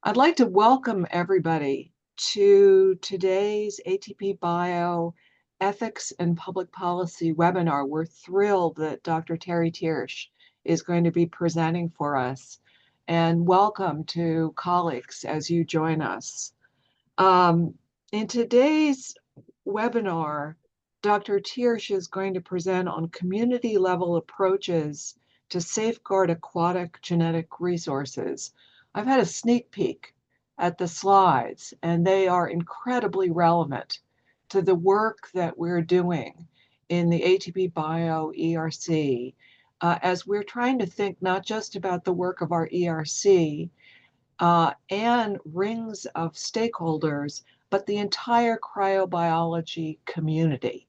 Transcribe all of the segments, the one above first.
I'd like to welcome everybody to today's ATP-Bio Ethics and Public Policy webinar. We're thrilled that Dr. Tiersch is going to be presenting for us. And welcome to colleagues as you join us. In today's webinar, Dr. Tiersch is going to present on community-level approaches to safeguard aquatic genetic resources. I've had a sneak peek at the slides, and they are incredibly relevant to the work that we're doing in the ATP-Bio ERC, as we're trying to think not just about the work of our ERC and rings of stakeholders, but the entire cryobiology community.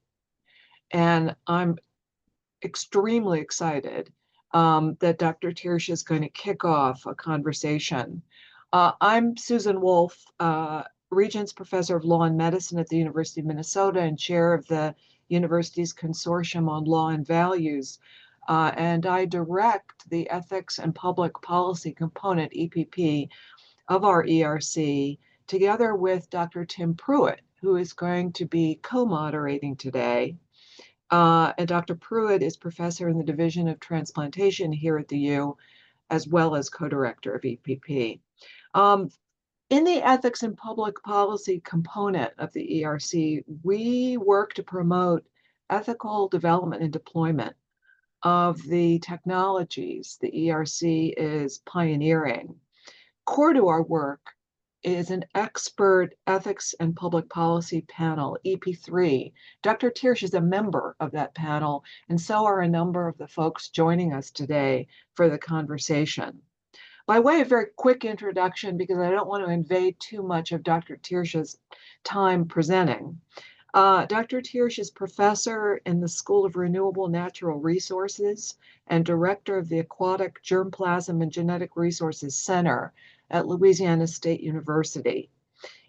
And I'm extremely excited that Dr. Tiersch is going to kick off a conversation. I'm Susan Wolf, Regents Professor of Law and Medicine at the University of Minnesota and chair of the university's Consortium on Law and Values. And I direct the Ethics and Public Policy component, EPP, of our ERC, together with Dr. Tim Pruitt, who is going to be co-moderating today. And Dr. Pruitt is professor in the Division of Transplantation here at the U, as well as co-director of EPP. In the Ethics and Public Policy component of the ERC, we work to promote ethical development and deployment of the technologies the ERC is pioneering. Core to our work is an expert ethics and public policy panel, EP3. Dr. Tiersch is a member of that panel, and so are a number of the folks joining us today for the conversation. By way of very quick introduction, because I don't want to invade too much of Dr. Tiersch's time presenting, Dr. Tiersch is professor in the School of Renewable Natural Resources and director of the Aquatic, Germplasm, and Genetic Resources Center at Louisiana State University.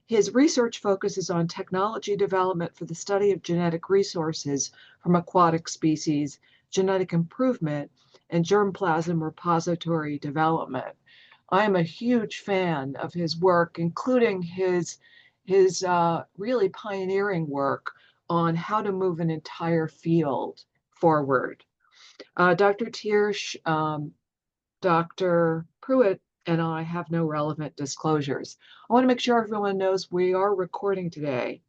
His research focuses on technology development for the study of genetic resources from aquatic species, genetic improvement, and germplasm repository development. I am a huge fan of his work, including his really pioneering work on how to move an entire field forward. Dr. Tiersch, Dr. Pruitt, and I have no relevant disclosures. I want to make sure everyone knows we are recording today,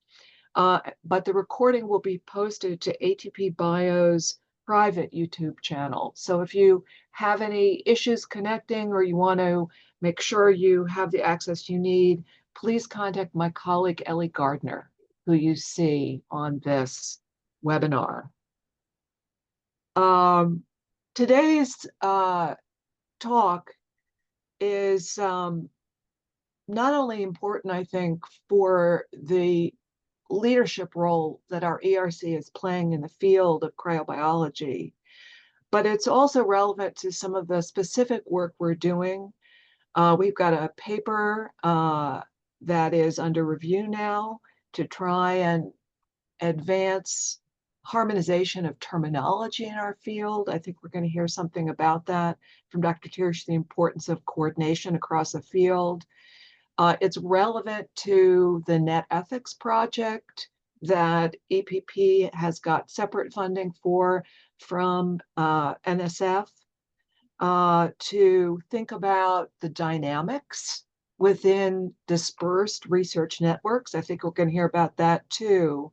but the recording will be posted to ATP-Bio's private YouTube channel. So if you have any issues connecting or you want to make sure you have the access you need, please contact my colleague, Ellie Gardner, who you see on this webinar. Today's talk is not only important, I think, for the leadership role that our ERC is playing in the field of cryobiology, but it's also relevant to some of the specific work we're doing. We've got a paper that is under review now to try and advance harmonization of terminology in our field. I think we're going to hear something about that from Dr. Tiersch, the importance of coordination across the field. It's relevant to the Net Ethics project that EPP has got separate funding for from NSF to think about the dynamics within dispersed research networks. I think we're going to hear about that too.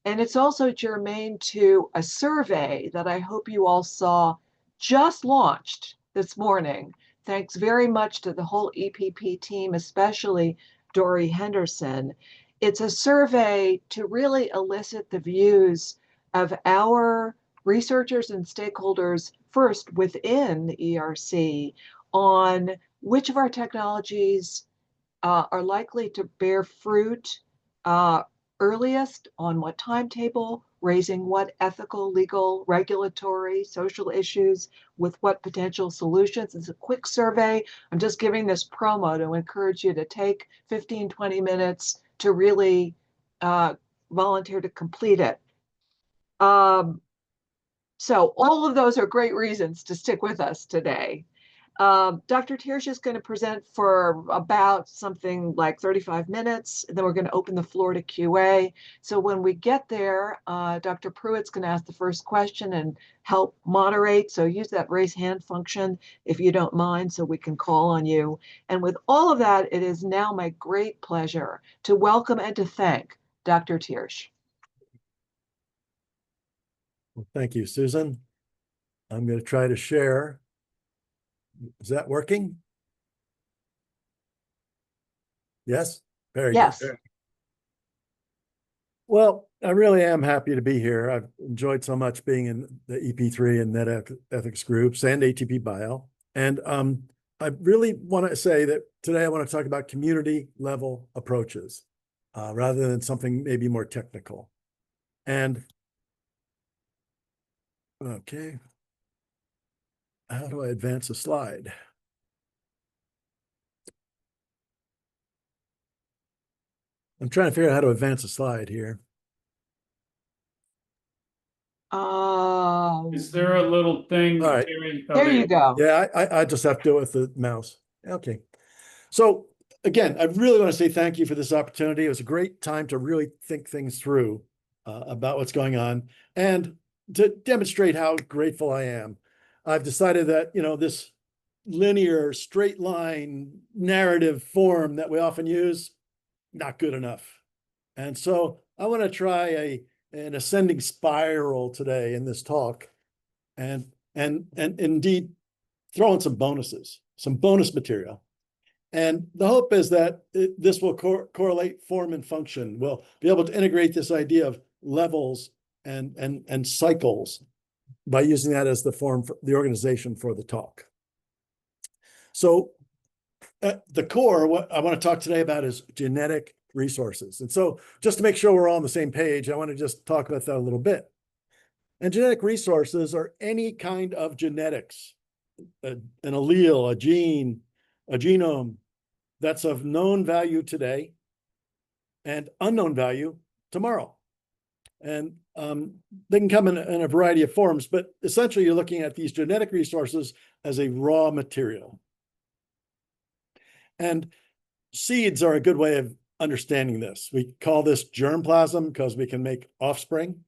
And it's also germane to a survey that I hope you all saw just launched this morning. Thanks very much to the whole EPP team, especially Dory Henderson. It's a survey to really elicit the views of our researchers and stakeholders first within the ERC on which of our technologies are likely to bear fruit earliest, on what timetable, raising what ethical, legal, regulatory, social issues with what potential solutions. It's a quick survey. I'm just giving this promo to encourage you to take 15, 20 minutes to really volunteer to complete it. So all of those are great reasons to stick with us today. Dr. Tiersch is going to present for about something like 35 minutes. And then we're going to open the floor to QA. So when we get there, Dr. Pruitt's going to ask the first question and help moderate. So use that raise hand function if you don't mind, so we can call on you. And with all of that, it is now my great pleasure to welcome and to thank Dr. Tiersch. Well, thank you, Susan. I'm going to try to share. Is that working? Yes? Very Yes. good. Well, I really am happy to be here. I've enjoyed so much being in the EP3 and net ethics groups and ATP-Bio. And I really want to say that today I want to talk about community level approaches rather than something maybe more technical. And okay, how do I advance a slide? I'm trying to figure out how to advance a slide here. Is there a little thing? All right. Terry? There you go. Yeah, I just have to do it with the mouse. Okay. So again, I really want to say thank you for this opportunity. It was a great time to really think things through about what's going on and to demonstrate how grateful I am. I've decided that, this linear, straight line narrative form that we often use, not good enough. And so I want to try an ascending spiral today in this talk and indeed throw in some bonuses, some bonus material. And the hope is that this will correlate form and function. We'll be able to integrate this idea of levels and cycles by using that as the form for the organization for the talk. So at the core, what I want to talk today about is genetic resources. And so just to make sure we're all on the same page, I want to just talk about that a little bit. And genetic resources are any kind of genetics, an allele, a gene, a genome that's of known value today and unknown value tomorrow. And they can come in a variety of forms, but essentially you're looking at these genetic resources as a raw material. And seeds are a good way of understanding this. We call this germplasm because we can make offspring.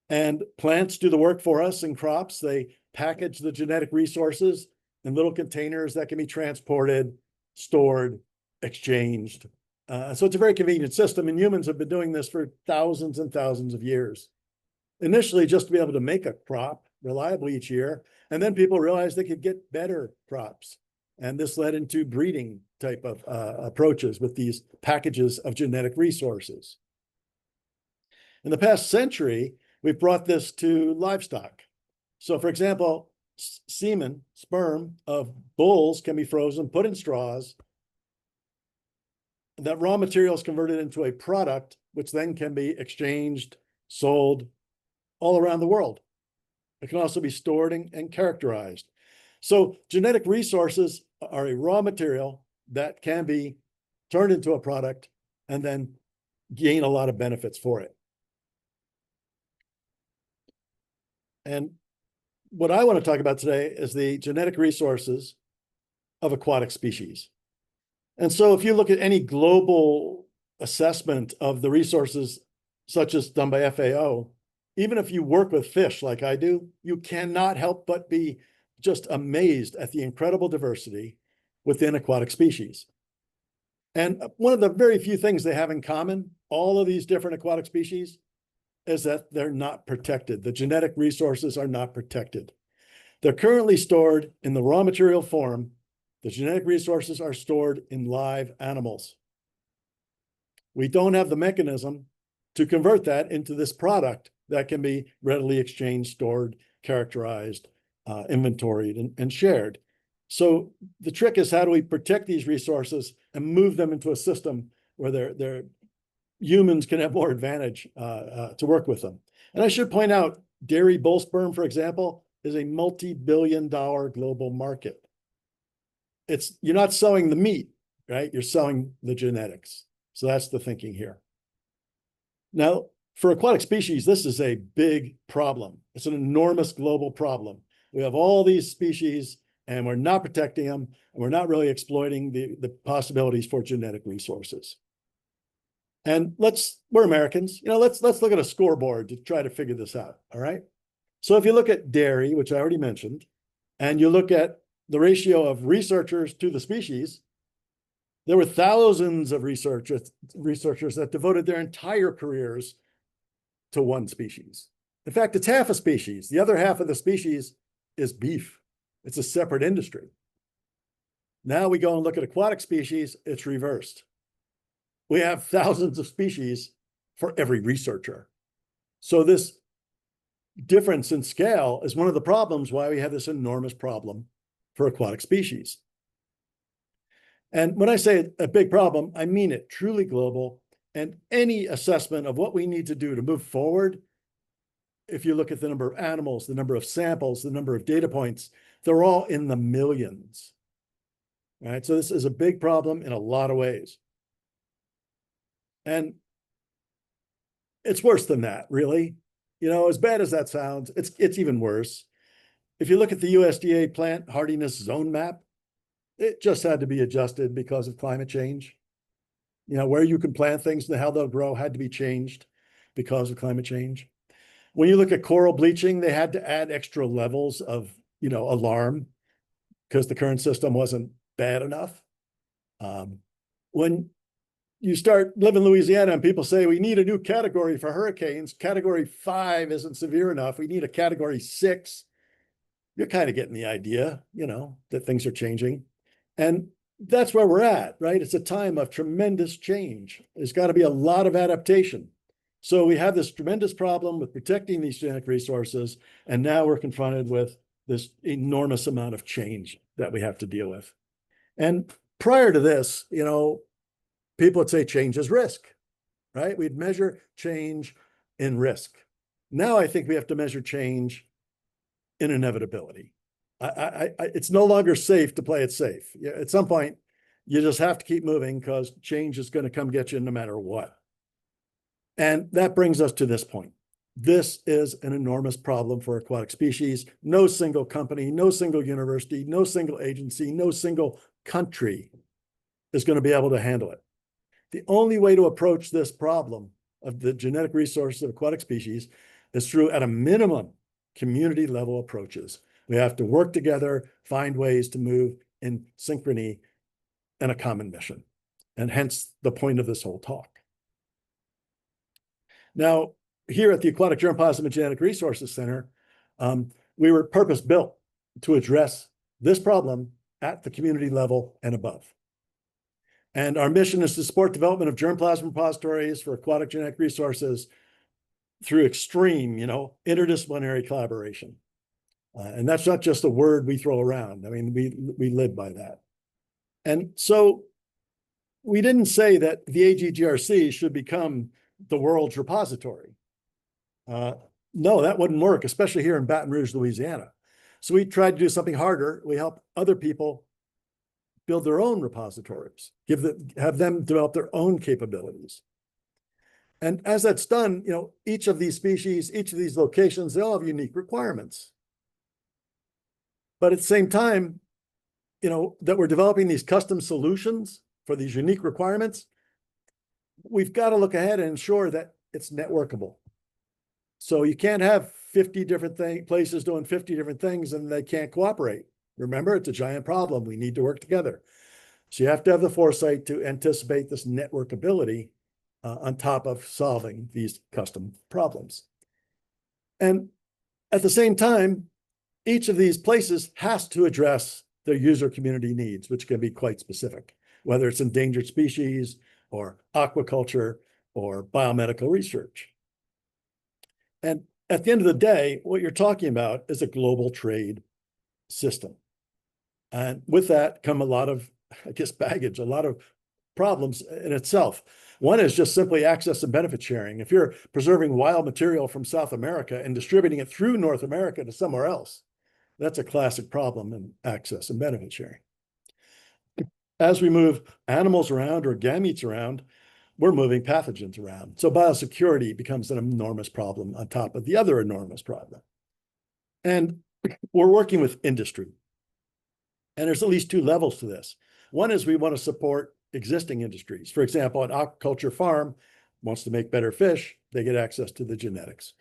And plants do the work for us in crops. They package the genetic resources in little containers that can be transported, stored, exchanged. So it's a very convenient system, and humans have been doing this for thousands and thousands of years. Initially, just to be able to make a crop reliably each year, and then people realized they could get better crops. And this led into breeding type of approaches with these packages of genetic resources. In the past century, we've brought this to livestock. So for example, semen, sperm of bulls can be frozen, put in straws. That raw material is converted into a product, which then can be exchanged, sold all around the world. It can also be stored and characterized. So genetic resources are a raw material that can be turned into a product and then gain a lot of benefits for it. And what I want to talk about today is the genetic resources of aquatic species. And so if you look at any global assessment of the resources, such as done by FAO, even if you work with fish like I do, you cannot help but be just amazed at the incredible diversity within aquatic species. And one of the very few things they have in common, all of these different aquatic species, is that they're not protected. The genetic resources are not protected. They're currently stored in the raw material form. The genetic resources are stored in live animals. We don't have the mechanism to convert that into this product that can be readily exchanged, stored, characterized, inventoried, and shared. So the trick is, how do we protect these resources and move them into a system where humans can have more advantage to work with them? And I should point out, dairy bull sperm, for example, is a multi-billion-dollar global market. You're not selling the meat, right? You're selling the genetics. So that's the thinking here. Now, for aquatic species, this is a big problem. It's an enormous global problem. We have all these species and we're not protecting them, and we're not really exploiting the possibilities for genetic resources. And we're Americans, let's look at a scoreboard to try to figure this out, all right? So if you look at dairy, which I already mentioned, and you look at the ratio of researchers to the species, there were thousands of researchers that devoted their entire careers to one species. In fact, it's half a species. The other half of the species is beef. It's a separate industry. Now we go and look at aquatic species, it's reversed. We have thousands of species for every researcher. So this difference in scale is one of the problems why we have this enormous problem for aquatic species. And when I say a big problem, I mean it, truly global. And any assessment of what we need to do to move forward, if you look at the number of animals, the number of samples, the number of data points, they're all in the millions. Right? So this is a big problem in a lot of ways. And it's worse than that, really. As bad as that sounds, it's even worse. If you look at the USDA plant hardiness zone map, it just had to be adjusted because of climate change. Where you can plant things and how they'll grow had to be changed because of climate change. When you look at coral bleaching, they had to add extra levels of, alarm because the current system wasn't bad enough. When you start living in Louisiana and people say, we need a new category for hurricanes, category 5 isn't severe enough, we need a category 6, you're kind of getting the idea, that things are changing. And that's where we're at, right? It's a time of tremendous change. There's got to be a lot of adaptation. So we have this tremendous problem with protecting these genetic resources, and now we're confronted with this enormous amount of change that we have to deal with. And prior to this, people would say change is risk, right? We'd measure change in risk. Now I think we have to measure change in inevitability. It's no longer safe to play it safe. At some point, you just have to keep moving because change is going to come get you no matter what. And that brings us to this point. This is an enormous problem for aquatic species. No single company, no single university, no single agency, no single country is going to be able to handle it. The only way to approach this problem of the genetic resources of aquatic species is through, at a minimum, community level approaches. We have to work together, find ways to move in synchrony and a common mission. And hence the point of this whole talk. Now, here at the Aquatic Germplasm and Genetic Resources Center, we were purpose-built to address this problem at the community level and above. And our mission is to support development of germplasm repositories for aquatic genetic resources through extreme, interdisciplinary collaboration. And that's not just a word we throw around. I mean, we live by that. And so we didn't say that the AGGRC should become the world's repository. No, that wouldn't work, especially here in Baton Rouge, Louisiana. So we tried to do something harder. We help other people build their own repositories, have them develop their own capabilities. And as that's done, each of these species, each of these locations, they all have unique requirements. But at the same time, that we're developing these custom solutions for these unique requirements, we've got to look ahead and ensure that it's networkable. So you can't have 50 different places doing 50 different things and they can't cooperate. Remember, it's a giant problem. We need to work together. So you have to have the foresight to anticipate this networkability on top of solving these custom problems. And at the same time, each of these places has to address their user community needs, which can be quite specific, whether it's endangered species or aquaculture or biomedical research. And at the end of the day, what you're talking about is a global trade system. And with that come a lot of, baggage, a lot of problems in itself. One is just simply access and benefit sharing. If you're preserving wild material from South America and distributing it through North America to somewhere else, that's a classic problem in access and benefit sharing. As we move animals around or gametes around, we're moving pathogens around. So biosecurity becomes an enormous problem on top of the other enormous problem. And we're working with industry. And there's at least two levels to this. One is we want to support existing industries. For example, an aquaculture farm wants to make better fish, they get access to the genetics.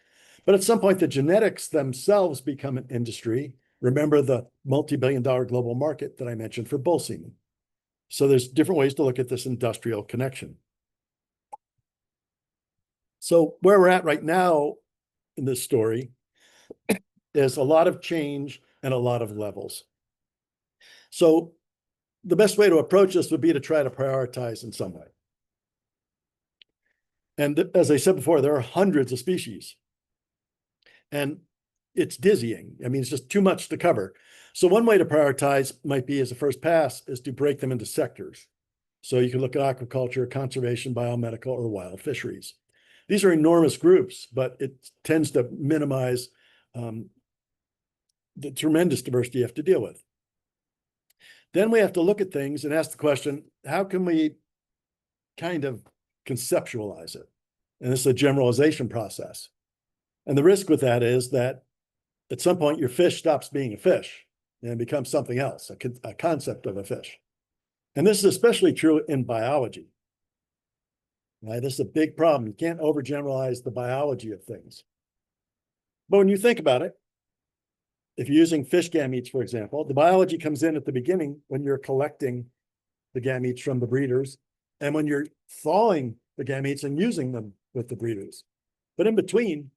But at some point, the genetics themselves become an industry. Remember the multi-billion-dollar global market that I mentioned for bull semen. So there's different ways to look at this industrial connection. So where we're at right now in this story is a lot of change and a lot of levels. So the best way to approach this would be to try to prioritize in some way. And as I said before, there are hundreds of species. And it's dizzying. I mean, it's just too much to cover. So one way to prioritize might be, as a first pass, is to break them into sectors. So you can look at aquaculture, conservation, biomedical, or wild fisheries. These are enormous groups, but it tends to minimize the tremendous diversity you have to deal with. Then we have to look at things and ask the question, how can we kind of conceptualize it? And this is a generalization process. And the risk with that is that at some point your fish stops being a fish and becomes something else, a concept of a fish. And this is especially true in biology. Right? This is a big problem. You can't overgeneralize the biology of things. But when you think about it, if you're using fish gametes, for example, the biology comes in at the beginning when you're collecting the gametes from the breeders and when you're thawing the gametes and using them with the breeders. But in between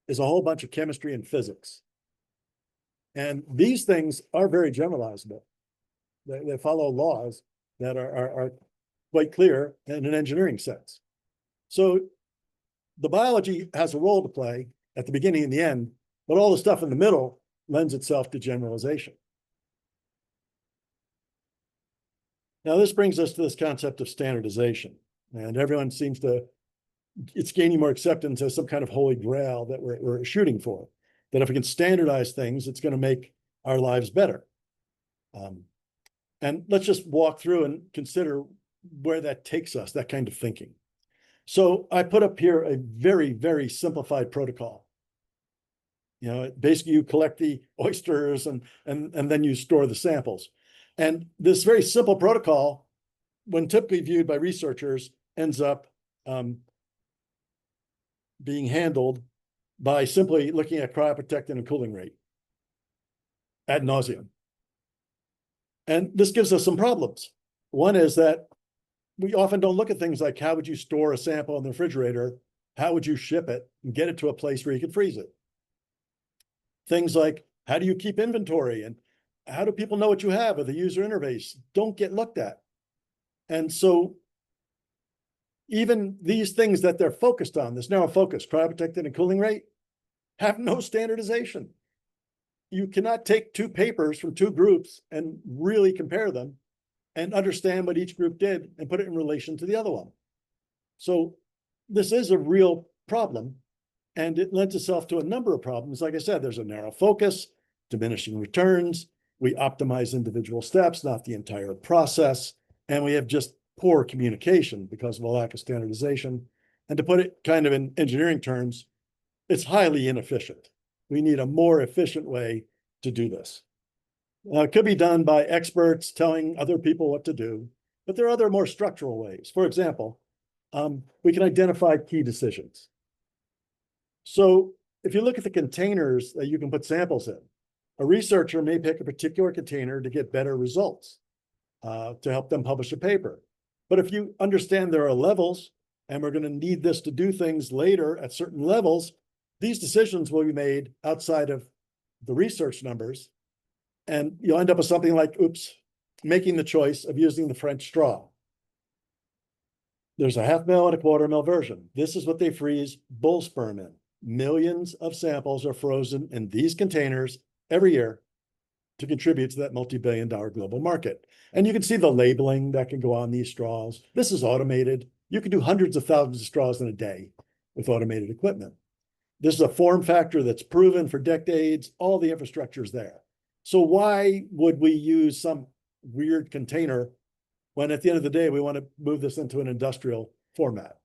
is a whole bunch of chemistry and physics. And these things are very generalizable. They follow laws that are quite clear in an engineering sense. So the biology has a role to play at the beginning and the end, but all the stuff in the middle lends itself to generalization. Now, this brings us to this concept of standardization. And everyone seems to, it's gaining more acceptance as some kind of holy grail that we're shooting for. That if we can standardize things, it's going to make our lives better. And let's just walk through and consider where that takes us, that kind of thinking. So I put up here a very, very simplified protocol. You know, basically you collect the oysters and then you store the samples. And this very simple protocol, when typically viewed by researchers, ends up being handled by simply looking at cryoprotectant and cooling rate ad nauseum. And this gives us some problems. One is that we often don't look at things like how would you store a sample in the refrigerator? How would you ship it and get it to a place where you could freeze it? Things like how do you keep inventory and how do people know what you have with the user interface don't get looked at. And so even these things that they're focused on, this narrow focus, cryoprotectant and cooling rate, have no standardization. You cannot take two papers from two groups and really compare them and understand what each group did and put it in relation to the other one. So this is a real problem, and it lends itself to a number of problems. Like I said, there's a narrow focus, diminishing returns. We optimize individual steps, not the entire process. And we have just poor communication because of a lack of standardization. And to put it kind of in engineering terms, it's highly inefficient. We need a more efficient way to do this. It could be done by experts telling other people what to do, but there are other more structural ways. For example, we can identify key decisions. So if you look at the containers that you can put samples in, a researcher may pick a particular container to get better results, to help them publish a paper. But if you understand there are levels, and we're going to need this to do things later at certain levels, these decisions will be made outside of the research numbers. And you'll end up with something like, oops, making the choice of using the French straw. There's a 1/2 mil and a 1/4 mil version. This is what they freeze bull sperm in. Millions of samples are frozen in these containers every year to contribute to that multi-billion-dollar global market. And you can see the labeling that can go on these straws. This is automated. You can do hundreds of thousands of straws in a day with automated equipment. This is a form factor that's proven for decades. All the infrastructure is there. So why would we use some weird container when at the end of the day, we want to move this into an industrial format?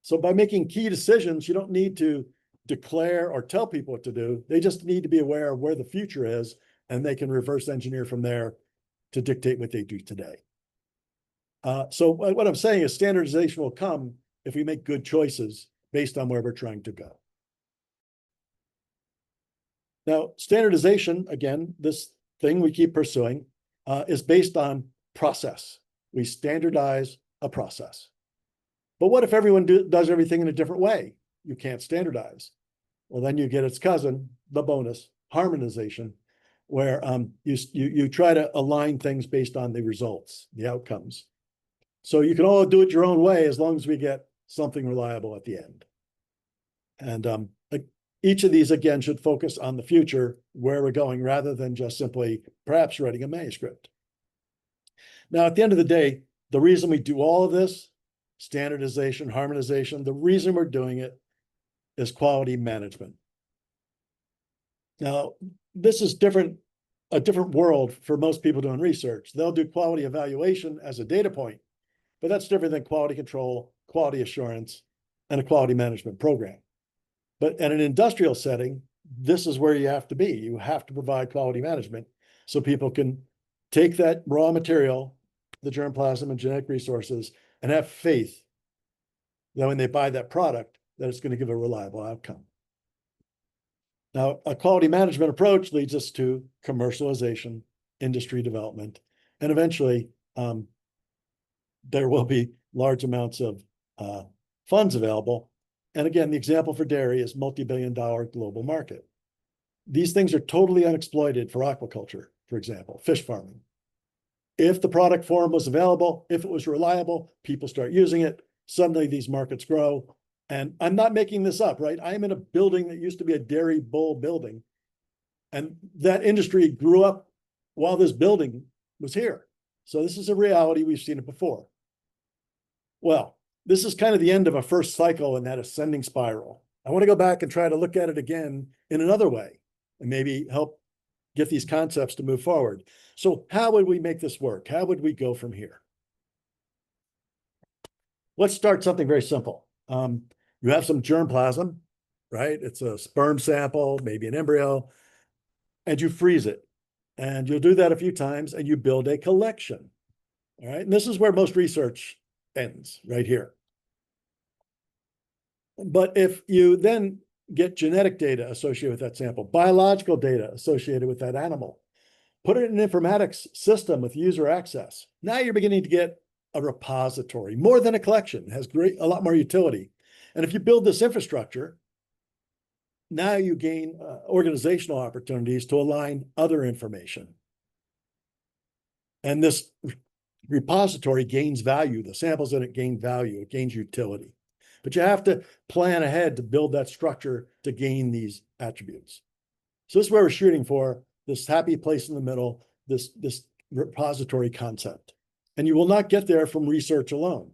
So by making key decisions, you don't need to declare or tell people what to do. They just need to be aware of where the future is, and they can reverse engineer from there to dictate what they do today. So what I'm saying is standardization will come if we make good choices based on where we're trying to go. Now, standardization, again, this thing we keep pursuing is based on process. We standardize a process. But what if everyone does everything in a different way? You can't standardize. Well, then you get its cousin, the bonus, harmonization, where you try to align things based on the results, the outcomes. So you can all do it your own way as long as we get something reliable at the end. And each of these, again, should focus on the future, where we're going, rather than just simply perhaps writing a manuscript. Now, at the end of the day, the reason we do all of this, standardization, harmonization, the reason we're doing it is quality management. Now, this is a different world for most people doing research. They'll do quality evaluation as a data point, but that's different than quality control, quality assurance, and a quality management program. But in an industrial setting, this is where you have to be. You have to provide quality management so people can take that raw material, the germplasm and genetic resources, and have faith that when they buy that product, that it's going to give a reliable outcome. Now, a quality management approach leads us to commercialization, industry development, and eventually there will be large amounts of funds available. And again, the example for dairy is multi-billion-dollar global market. These things are totally unexploited for aquaculture, for example, fish farming. If the product form was available, if it was reliable, people start using it, suddenly these markets grow. And I'm not making this up, right? I'm in a building that used to be a dairy bull building. And that industry grew up while this building was here. So this is a reality. We've seen it before. Well, this is kind of the end of a first cycle in that ascending spiral. I want to go back and try to look at it again in another way and maybe help get these concepts to move forward. So how would we make this work? How would we go from here? Let's start something very simple. You have some germplasm, right? It's a sperm sample, maybe an embryo, and you freeze it. And you'll do that a few times and you build a collection. All right. And this is where most research ends, right here. But if you then get genetic data associated with that sample, biological data associated with that animal, put it in an informatics system with user access, now you're beginning to get a repository, more than a collection. It has a lot more utility. And if you build this infrastructure, now you gain organizational opportunities to align other information. And this repository gains value. The samples in it gain value. It gains utility. But you have to plan ahead to build that structure to gain these attributes. So this is where we're shooting for, this happy place in the middle, this repository concept. And you will not get there from research alone,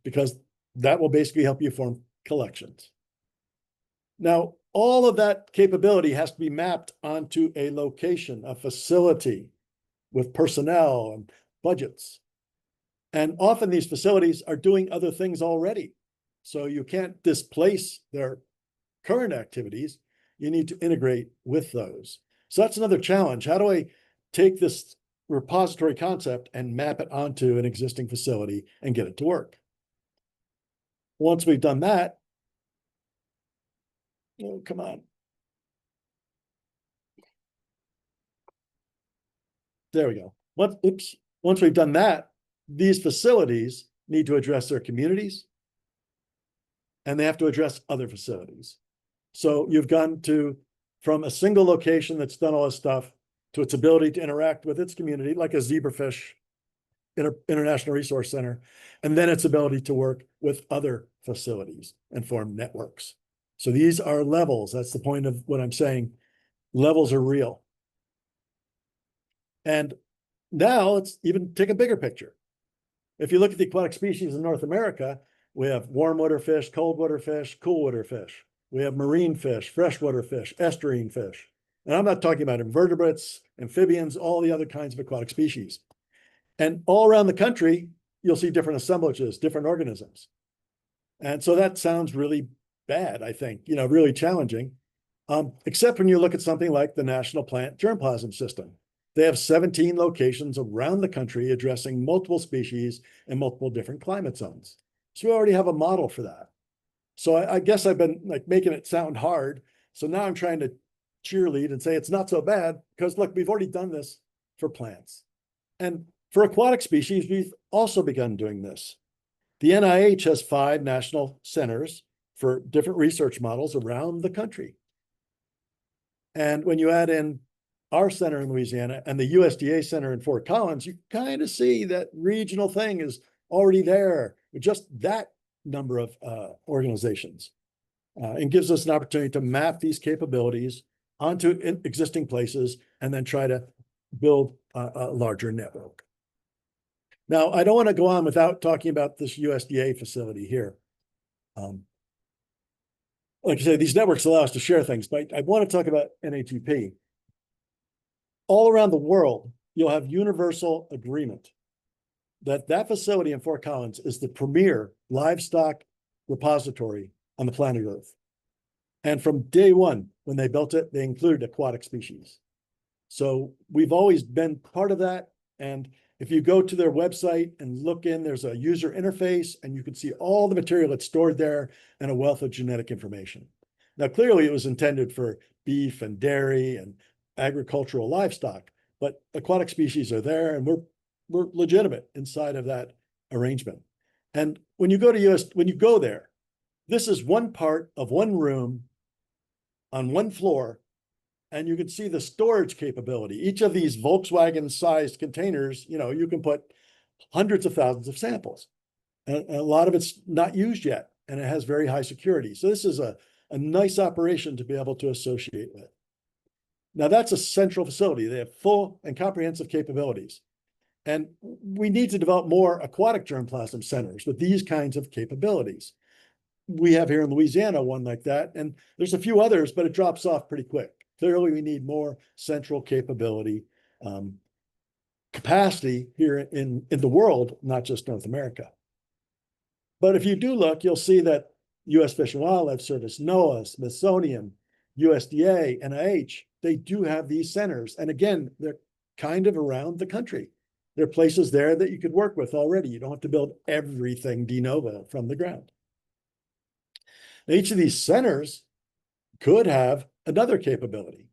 because that will basically help you form collections. Now, all of that capability has to be mapped onto a location, a facility with personnel and budgets. And often these facilities are doing other things already. So you can't displace their current activities. You need to integrate with those. So that's another challenge. How do I take this repository concept and map it onto an existing facility and get it to work? Once we've done that, oh, come on. There we go. Once we've done that, these facilities need to address their communities, and they have to address other facilities. So you've gone from a single location that's done all this stuff to its ability to interact with its community, like a zebrafish International Resource Center, and then its ability to work with other facilities and form networks. So these are levels. That's the point of what I'm saying. Levels are real. And now let's even take a bigger picture. If you look at the aquatic species in North America, we have warm water fish, cold water fish, cool water fish. We have marine fish, freshwater fish, estuarine fish. And I'm not talking about invertebrates, amphibians, all the other kinds of aquatic species. And all around the country, you'll see different assemblages, different organisms. And so that sounds really bad, I think, really challenging, except when you look at something like the National Plant Germplasm System. They have 17 locations around the country addressing multiple species and multiple different climate zones. So we already have a model for that. So I guess I've been like making it sound hard. So now I'm trying to cheerlead and say it's not so bad because look, we've already done this for plants. And for aquatic species, we've also begun doing this. The NIH has 5 national centers for different research models around the country. And when you add in our center in Louisiana and the USDA center in Fort Collins, you kind of see that regional thing is already there with just that number of organizations. And gives us an opportunity to map these capabilities onto existing places and then try to build a larger network. Now, I don't want to go on without talking about this USDA facility here. Like I say, these networks allow us to share things, but I want to talk about NATP. All around the world, you'll have universal agreement that that facility in Fort Collins is the premier livestock repository on the planet Earth. And from day one, when they built it, they included aquatic species. So we've always been part of that. And if you go to their website and look in, there's a user interface and you can see all the material that's stored there and a wealth of genetic information. Now, clearly it was intended for beef and dairy and agricultural livestock, but aquatic species are there and we're legitimate inside of that arrangement. And when you go there, this is one part of one room on one floor, and you can see the storage capability. Each of these Volkswagen-sized containers, you can put hundreds of thousands of samples. And a lot of it's not used yet, and it has very high security. So this is a nice operation to be able to associate with. Now, that's a central facility. They have full and comprehensive capabilities. And we need to develop more aquatic germplasm centers with these kinds of capabilities. We have here in Louisiana one like that, and there's a few others, but it drops off pretty quick. Clearly, we need more central capability, capacity here in the world, not just North America. But if you do look, you'll see that U.S. Fish and Wildlife Service, NOAA, Smithsonian, USDA, NIH, they do have these centers. And again, they're kind of around the country. There are places there that you could work with already. You don't have to build everything de novo from the ground. Now, each of these centers could have another capability.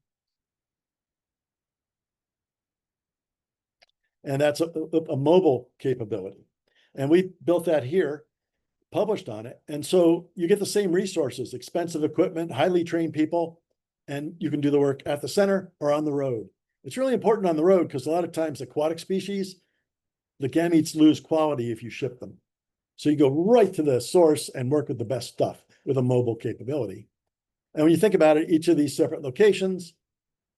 And that's a mobile capability. And we built that here, published on it. And so you get the same resources, expensive equipment, highly trained people, and you can do the work at the center or on the road. It's really important on the road because a lot of times aquatic species, the gametes lose quality if you ship them. So you go right to the source and work with the best stuff with a mobile capability. And when you think about it, each of these separate locations,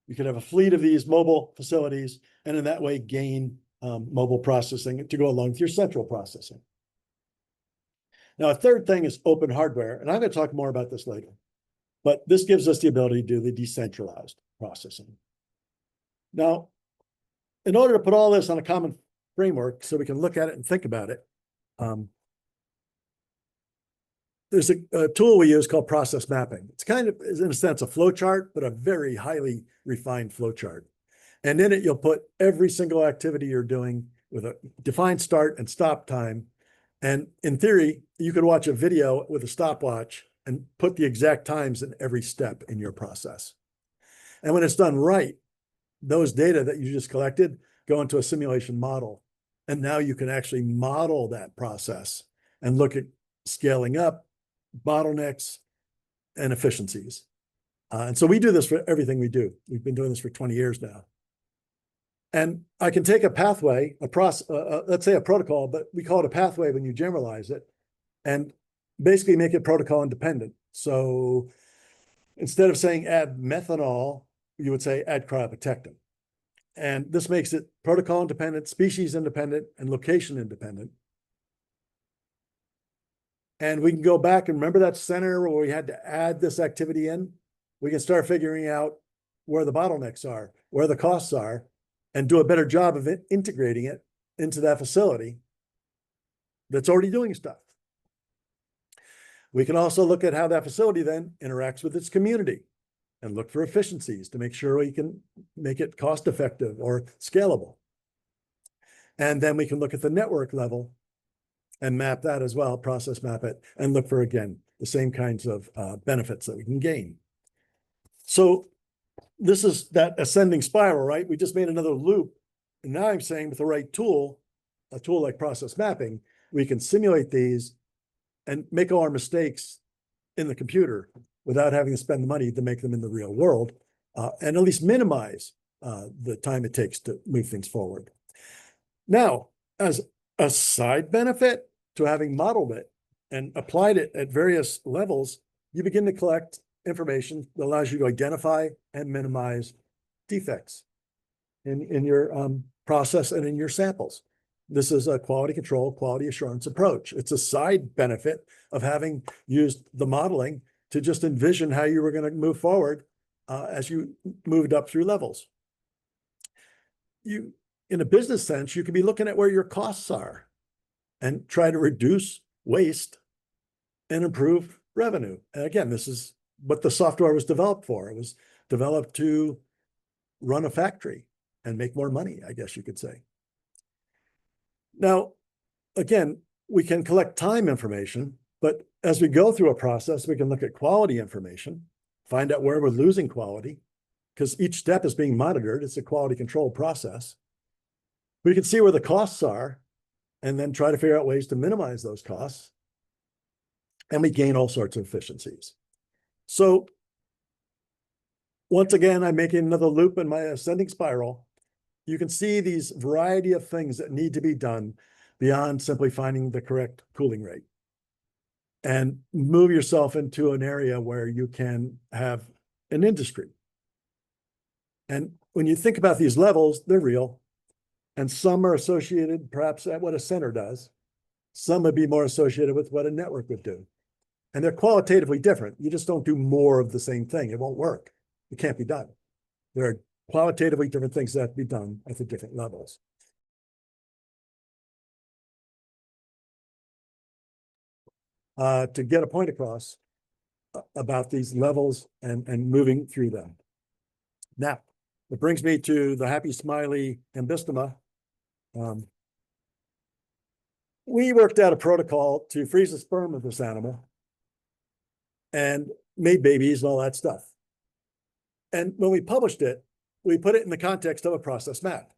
you could have a fleet of these mobile facilities and in that way gain mobile processing to go along with your central processing. Now, a third thing is open hardware, and I'm going to talk more about this later, but this gives us the ability to do the decentralized processing. Now, in order to put all this on a common framework so we can look at it and think about it, there's a tool we use called process mapping. It's kind of, in a sense, a flow chart, but a very highly refined flow chart. And in it, you'll put every single activity you're doing with a defined start and stop time. And in theory, you could watch a video with a stopwatch and put the exact times in every step in your process. And when it's done right, those data that you just collected go into a simulation model. And now you can actually model that process and look at scaling up, bottlenecks, and efficiencies. And so we do this for everything we do. We've been doing this for 20 years now. And I can take a pathway, let's say a protocol, but we call it a pathway when you generalize it, and basically make it protocol independent. So instead of saying add methanol, you would say add cryoprotectant. And this makes it protocol independent, species independent, and location independent. And we can go back and remember that center where we had to add this activity in. We can start figuring out where the bottlenecks are, where the costs are, and do a better job of integrating it into that facility that's already doing stuff. We can also look at how that facility then interacts with its community. and look for efficiencies to make sure we can make it cost effective or scalable. And then we can look at the network level and map that as well, process map it, and look for, again, the same kinds of benefits that we can gain. So this is that ascending spiral, right? We just made another loop. And now I'm saying with the right tool, a tool like process mapping, we can simulate these and make all our mistakes in the computer without having to spend the money to make them in the real world, and at least minimize the time it takes to move things forward. Now, as a side benefit to having modeled it and applied it at various levels, you begin to collect information that allows you to identify and minimize defects in your process and in your samples. This is a quality control, quality assurance approach. It's a side benefit of having used the modeling to just envision how you were going to move forward as you moved up through levels. You, in a business sense, you could be looking at where your costs are and try to reduce waste and improve revenue. And again, this is what the software was developed for. It was developed to run a factory and make more money, I guess you could say. Now, again, we can collect time information, but as we go through a process, we can look at quality information, find out where we're losing quality, because each step is being monitored. It's a quality control process. We can see where the costs are and then try to figure out ways to minimize those costs. And we gain all sorts of efficiencies. So once again, I'm making another loop in my ascending spiral. You can see these variety of things that need to be done beyond simply finding the correct cooling rate, and move yourself into an area where you can have an industry. And when you think about these levels, they're real. And some are associated perhaps at what a center does. Some would be more associated with what a network would do. And they're qualitatively different. You just don't do more of the same thing. It won't work. It can't be done. There are qualitatively different things that have to be done at the different levels. To get a point across about these levels and moving through them. Now, it brings me to the happy, smiley ambystoma. We worked out a protocol to freeze the sperm of this animal and made babies and all that stuff. And when we published it, we put it in the context of a process map.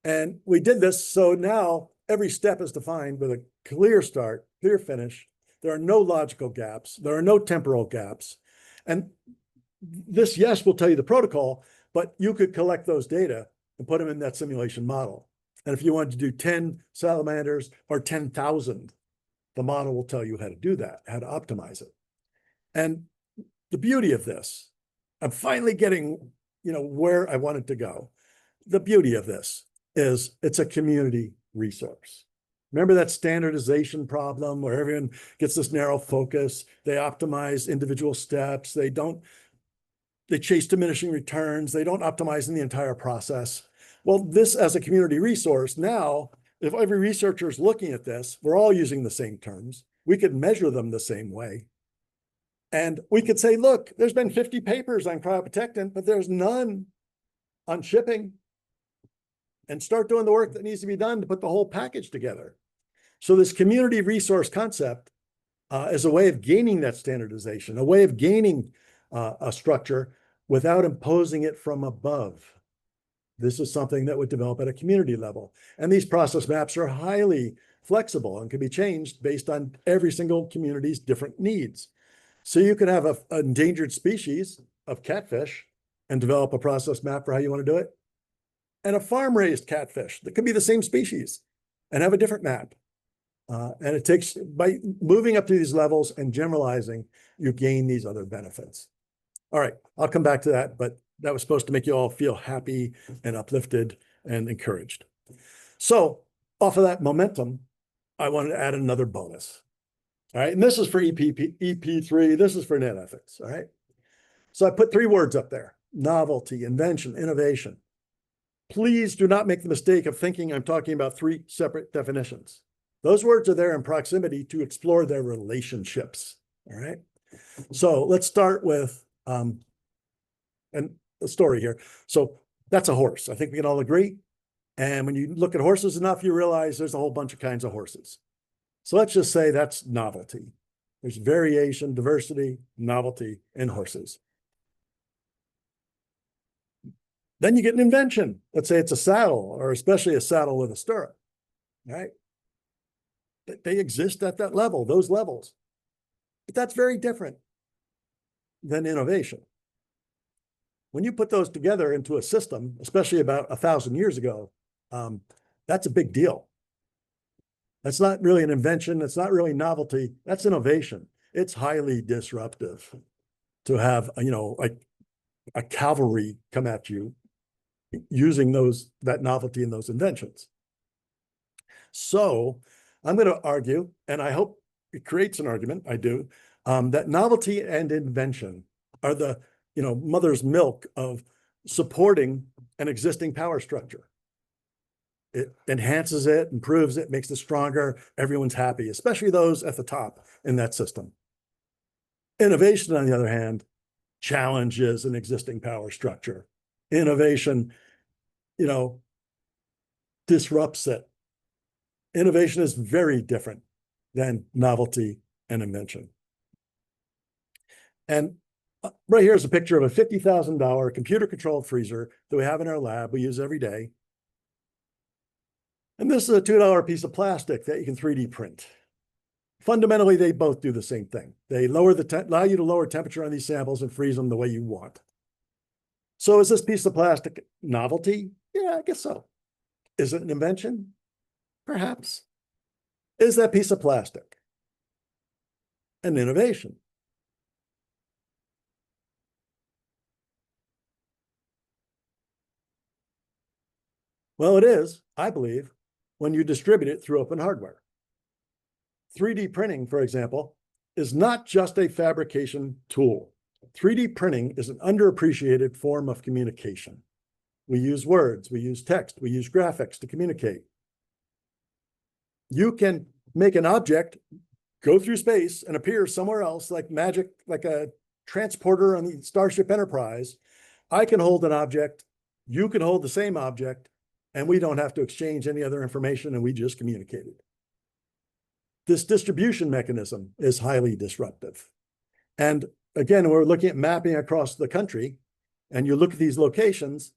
And we did this so now every step is defined with a clear start, clear finish. There are no logical gaps. There are no temporal gaps. And this, yes, will tell you the protocol, but you could collect those data and put them in that simulation model. And if you wanted to do 10 salamanders or 10,000, the model will tell you how to do that, how to optimize it. And the beauty of this, I'm finally getting, where I wanted to go. The beauty of this is it's a community resource. Remember that standardization problem where everyone gets this narrow focus, they optimize individual steps, they chase diminishing returns, they don't optimize in the entire process. Well, this as a community resource, now, if every researcher is looking at this, we're all using the same terms, we could measure them the same way. And we could say, look, there's been 50 papers on cryoprotectant, but there's none on shipping. And start doing the work that needs to be done to put the whole package together. So this community resource concept is a way of gaining that standardization, a way of gaining a structure without imposing it from above. This is something that would develop at a community level. And these process maps are highly flexible and can be changed based on every single community's different needs. So you could have an endangered species of catfish and develop a process map for how you want to do it. And a farm-raised catfish that could be the same species and have a different map. And it takes, by moving up to these levels and generalizing, you gain these other benefits. All right, I'll come back to that, but that was supposed to make you all feel happy and uplifted and encouraged. So off of that momentum, I wanted to add another bonus. All right, and this is for EP3, this is for net ethics, all right? So I put 3 words up there: novelty, invention, innovation. Please do not make the mistake of thinking I'm talking about 3 separate definitions. Those words are there in proximity to explore their relationships, all right? So let's start with and the story here. So that's a horse. I think we can all agree. And when you look at horses enough, you realize there's a whole bunch of kinds of horses. So let's just say that's novelty. There's variation, diversity, novelty in horses. Then you get an invention. Let's say it's a saddle, or especially a saddle with a stirrup, right? They exist at that level, those levels. But that's very different than innovation. When you put those together into a system, especially about 1,000 years ago, that's a big deal. That's not really an invention. It's not really novelty. That's innovation. It's highly disruptive to have, like a cavalry come at you using that novelty and those inventions. So I'm going to argue, and I hope it creates an argument, I do, that novelty and invention are the, mother's milk of supporting an existing power structure. It enhances it, improves it, makes it stronger. Everyone's happy, especially those at the top in that system. Innovation, on the other hand, challenges an existing power structure. Innovation, disrupts it. Innovation is very different than novelty and invention. And right here is a picture of a $50,000 computer-controlled freezer that we have in our lab. We use every day. And this is a $2 piece of plastic that you can 3D print. Fundamentally, they both do the same thing. They allow you to lower temperature on these samples and freeze them the way you want. So is this piece of plastic novelty? Yeah, I guess so. Is it an invention? Perhaps. Is that piece of plastic an innovation? Well, it is, I believe, when you distribute it through open hardware. 3D printing, for example, is not just a fabrication tool. 3D printing is an underappreciated form of communication. We use words, we use text, we use graphics to communicate. You can make an object go through space and appear somewhere else like magic, like a transporter on the Starship Enterprise. I can hold an object, you can hold the same object, and we don't have to exchange any other information, and we just communicated. This distribution mechanism is highly disruptive. And again, we're looking at mapping across the country, and you look at these locations,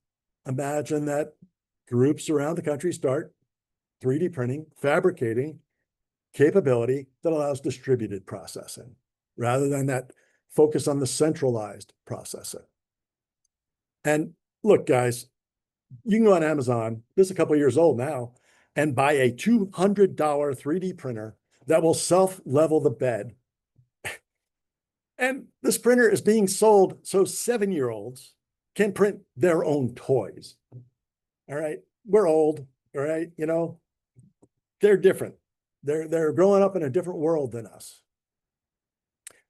imagine that groups around the country start 3D printing, fabricating capability that allows distributed processing rather than that focus on the centralized processing. And look, guys, you can go on Amazon, this is a couple of years old now, and buy a $200 3D printer that will self-level the bed. And this printer is being sold so 7-year-olds can print their own toys. All right, we're old, all right, they're different. They're growing up in a different world than us.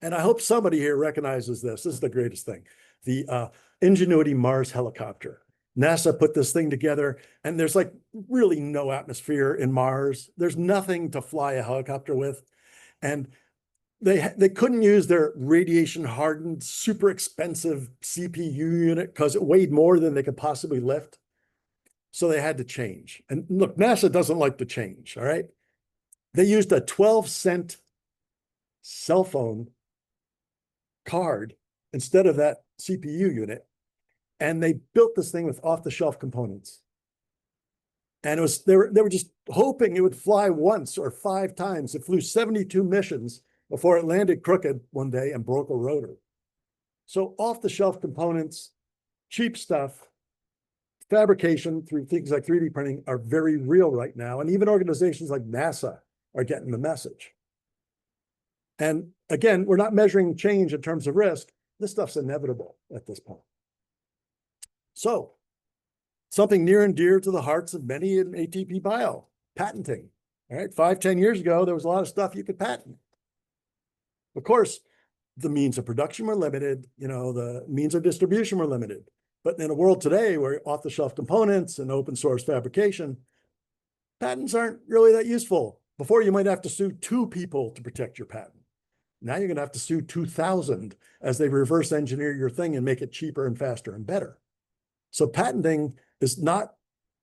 And I hope somebody here recognizes this. This is the greatest thing. The Ingenuity Mars helicopter. NASA put this thing together, and there's like really no atmosphere in Mars. There's nothing to fly a helicopter with. And they couldn't use their radiation hardened, super expensive CPU unit because it weighed more than they could possibly lift. So they had to change. And look, NASA doesn't like to change, all right? They used a 12-cent cell phone card instead of that CPU unit. And they built this thing with off-the-shelf components. And they were just hoping it would fly once or 5 times. It flew 72 missions before it landed crooked one day and broke a rotor. So off-the-shelf components, cheap stuff, fabrication through things like 3D printing are very real right now. And even organizations like NASA are getting the message. And again, we're not measuring change in terms of risk. This stuff's inevitable at this point. So something near and dear to the hearts of many in ATP-Bio, patenting. All right, 5-10 years ago, there was a lot of stuff you could patent. Of course, the means of production were limited, the means of distribution were limited. But in a world today where off-the-shelf components and open source fabrication, patents aren't really that useful. Before, you might have to sue 2 people to protect your patent. Now you're going to have to sue 2,000 as they reverse engineer your thing and make it cheaper and faster and better. So patenting is not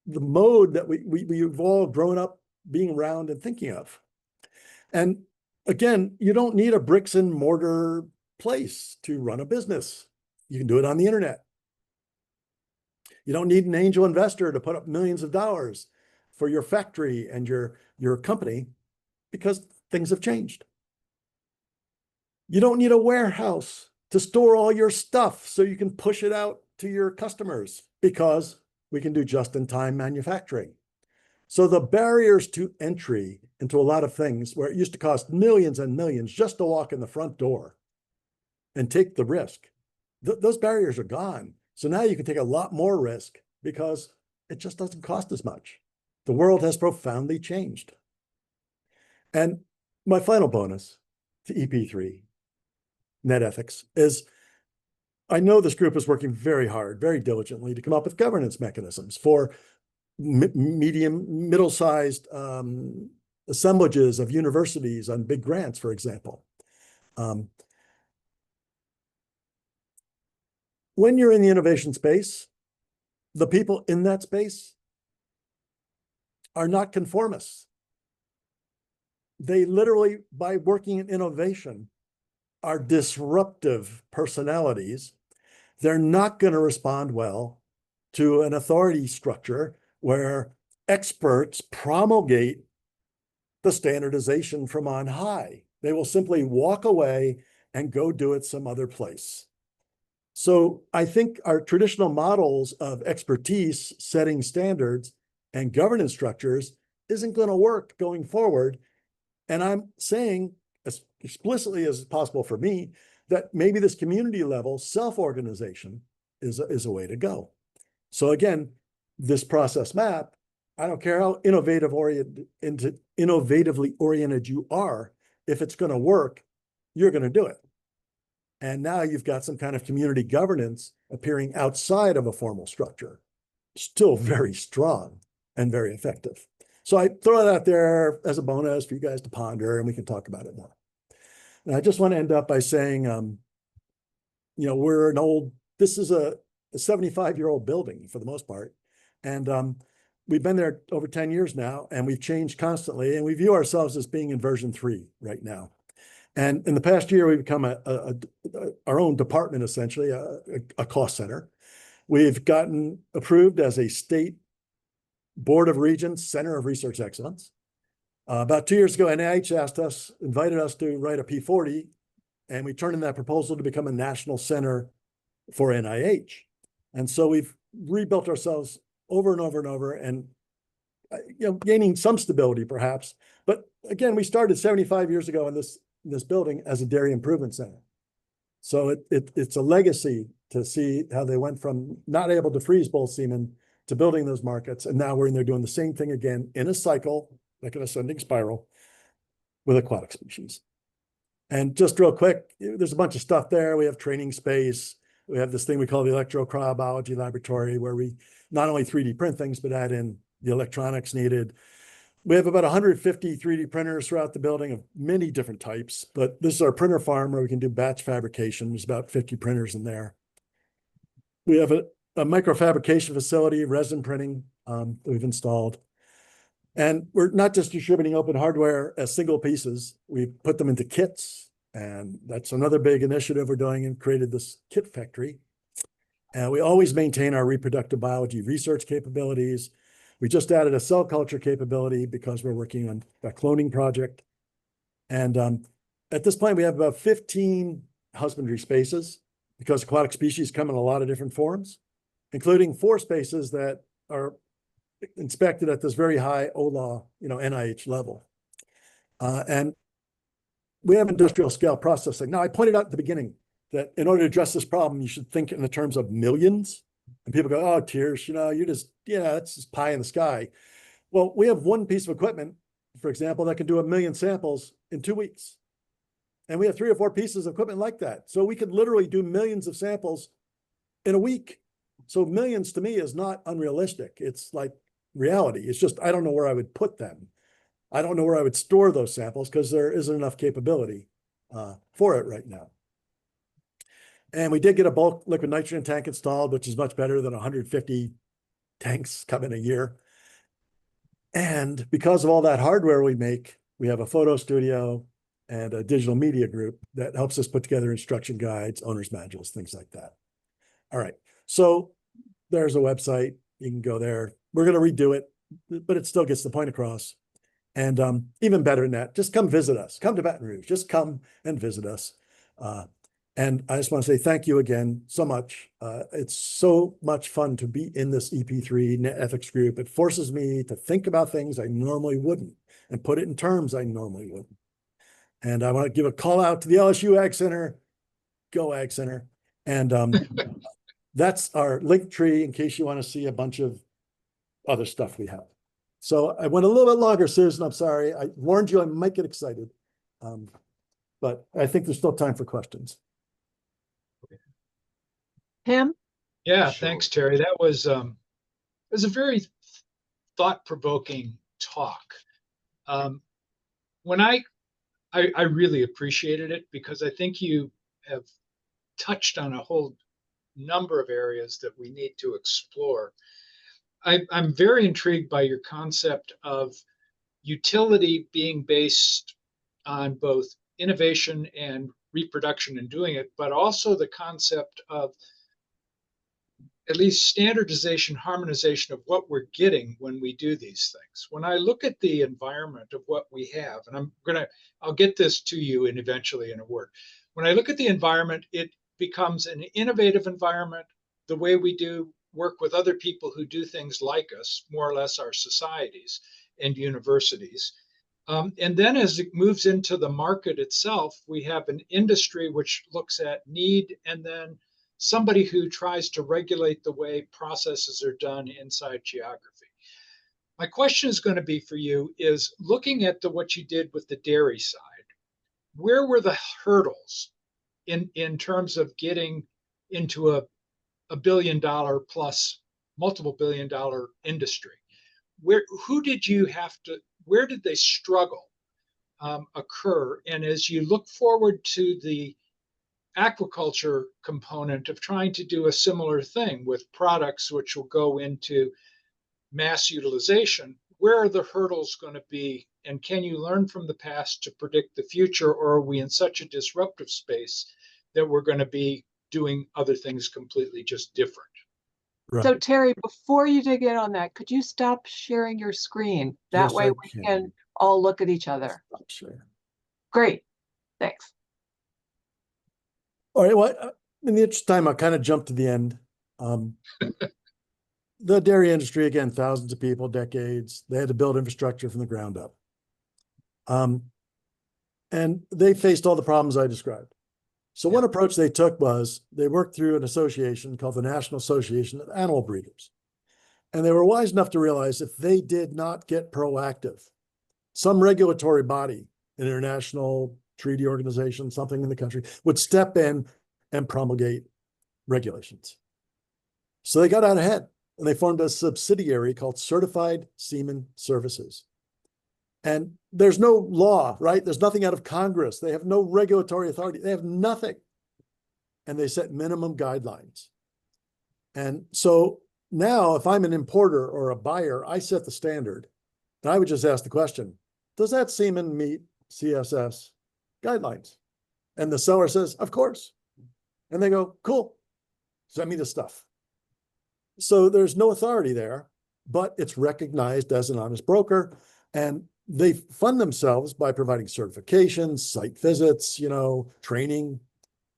the mode that we've all grown up being around and thinking of. And again, you don't need a bricks and mortar place to run a business. You can do it on the internet. You don't need an angel investor to put up millions of dollars for your factory and your company, because things have changed. You don't need a warehouse to store all your stuff so you can push it out to your customers, because we can do just-in-time manufacturing. So the barriers to entry into a lot of things where it used to cost millions and millions just to walk in the front door and take the risk, those barriers are gone. So now you can take a lot more risk because it just doesn't cost as much. The world has profoundly changed. And my final bonus to EP3, net ethics, is I know this group is working very hard, very diligently to come up with governance mechanisms for middle-sized assemblages of universities on big grants, for example. When you're in the innovation space, the people in that space are not conformists. They literally, by working in innovation, are disruptive personalities. They're not going to respond well to an authority structure where experts promulgate the standardization from on high. They will simply walk away and go do it some other place. So I think our traditional models of expertise, setting standards, and governance structures isn't going to work going forward. And I'm saying, as explicitly as possible for me, that maybe this community level self-organization is a way to go. So again, this process map, I don't care how innovatively oriented you are, if it's going to work, you're going to do it. And now you've got some kind of community governance appearing outside of a formal structure, still very strong and very effective. So I throw that out there as a bonus for you guys to ponder, and we can talk about it more. And I just want to end up by saying, this is a 75-year-old building for the most part. And we've been there over 10 years now, and we've changed constantly, and we view ourselves as being in version 3 right now. And in the past year, we've become our own department, essentially, a cost center. We've gotten approved as a state Board of Regents Center of Research Excellence. About 2 years ago, NIH invited us to write a P40, and we turned in that proposal to become a national center for NIH. And so we've rebuilt ourselves over and over and over, and gaining some stability perhaps. But again, we started 75 years ago in this building as a dairy improvement center. So it's a legacy to see how they went from not able to freeze bull semen to building those markets. And now we're in there doing the same thing again in a cycle, like an ascending spiral, with aquatic species. And just real quick, there's a bunch of stuff there. We have training space. We have this thing we call the electrocryobiology laboratory, where we not only 3D print things, but add in the electronics needed. We have about 150 3D printers throughout the building of many different types, but this is our printer farm where we can do batch fabrication. There's about 50 printers in there. We have a microfabrication facility, resin printing that we've installed. And we're not just distributing open hardware as single pieces. We put them into kits, and that's another big initiative we're doing, and created this kit factory. And we always maintain our reproductive biology research capabilities. We just added a cell culture capability because we're working on a cloning project. And at this point, we have about 15 husbandry spaces, because aquatic species come in a lot of different forms, including 4 spaces that are inspected at this very high OLA, NIH level. And we have industrial scale processing. Now, I pointed out at the beginning that in order to address this problem, you should think in the terms of millions. And people go, oh, Tiersch, you're just, that's just pie in the sky. Well, we have one piece of equipment, for example, that can do 1 million samples in 2 weeks. And we have 3 or 4 pieces of equipment like that. So we could literally do millions of samples in a week. So millions to me is not unrealistic. It's like reality. It's just, I don't know where I would put them. I don't know where I would store those samples because there isn't enough capability. for it right now. And we did get a bulk liquid nitrogen tank installed, which is much better than 150 tanks coming a year. And because of all that hardware we make, we have a photo studio and a digital media group that helps us put together instruction guides, owner's manuals, things like that. All right, so there's a website. You can go there. We're going to redo it, but it still gets the point across. And even better than that, just come visit us. Come to Baton Rouge. Just come and visit us. And I just want to say thank you again so much. It's so much fun to be in this EP3 net ethics group. It forces me to think about things I normally wouldn't and put it in terms I normally wouldn't. And I want to give a call out to the LSU Ag Center. Go Ag Center. And that's our link tree in case you want to see a bunch of other stuff we have. So I went a little bit longer, Susan. I'm sorry. I warned you I might get excited. But I think there's still time for questions. Tim? Yeah, Sure. thanks, Terry. That was it was a very thought-provoking talk. When I really appreciated it because I think you have touched on a whole number of areas that we need to explore. I'm very intrigued by your concept of utility being based on both innovation and reproduction in doing it, but also the concept of at least standardization, harmonization of what we're getting when we do these things. When I look at the environment of what we have, and I'll get this to you and eventually in a word. When I look at the environment, it becomes an innovative environment, the way we do work with other people who do things like us, more or less our societies and universities. And then as it moves into the market itself, we have an industry which looks at need and then somebody who tries to regulate the way processes are done inside geography. My question is going to be for you is looking at what you did with the dairy side, where were the hurdles in terms of getting into a $1 billion plus, multiple $1 billion industry? Where did they struggle occur? And as you look forward to the aquaculture component of trying to do a similar thing with products which will go into mass utilization, where are the hurdles going to be? And can you learn from the past to predict the future? Or are we in such a disruptive space that we're going to be doing other things completely just different? Right. So Terry, before you dig in on that, could you stop sharing your screen? That Yes, way I we can all look at each other. Sure. Great, thanks. All right, well, in the interest of time, I'll kind of jump to the end. The dairy industry, again, thousands of people, decades, they had to build infrastructure from the ground up. And they faced all the problems I described. So one approach they took was they worked through an association called the National Association of Animal Breeders. And they were wise enough to realize if they did not get proactive, some regulatory body, an international treaty organization, something in the country, would step in and promulgate regulations. So they got out ahead and they formed a subsidiary called Certified Semen Services. And there's no law, right? There's nothing out of Congress. They have no regulatory authority. They have nothing. And they set minimum guidelines. And so now if I'm an importer or a buyer, I set the standard. And I would just ask the question, does that semen meet CSS guidelines? And the seller says, of course. And they go, cool, send me the stuff. So there's no authority there, but it's recognized as an honest broker. And they fund themselves by providing certifications, site visits, training,